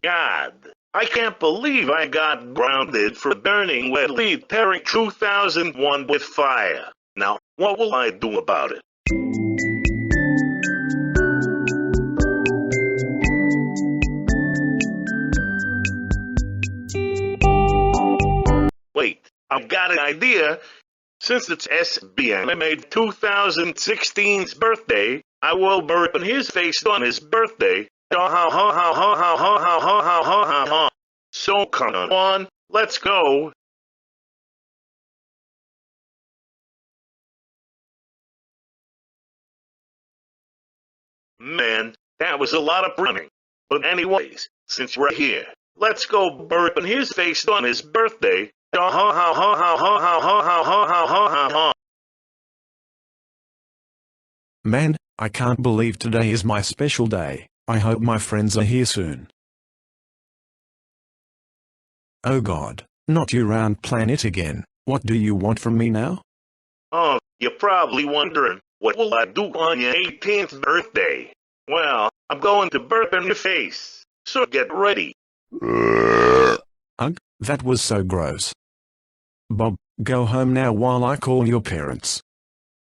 God, I can't believe I got grounded for burning Wet Lead Pairing 2001 with fire. Now, what will I do about it? Wait, I've got an idea. Since it's SBAnimate2016's birthday, I will burp in his face on his birthday. So come on, let's go. Man, that was a lot of running. But anyways, since we're here, let's go burp in his face on his birthday. Man, I can't believe today is my special day. I hope my friends are here soon. Oh God, not you round planet again. What do you want from me now? Oh, you're probably wondering, what will I do on your 18th birthday? Well, I'm going to burp in your face, so get ready. Ugh, that was so gross. Bob, go home now while I call your parents.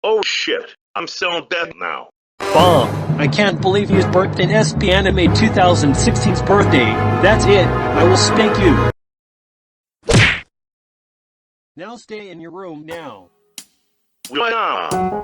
Oh shit, I'm so dead now. Bob, I can't believe you burped in SBAnimate2016's birthday. That's it. I will spank you. Now stay in your room now. Wow.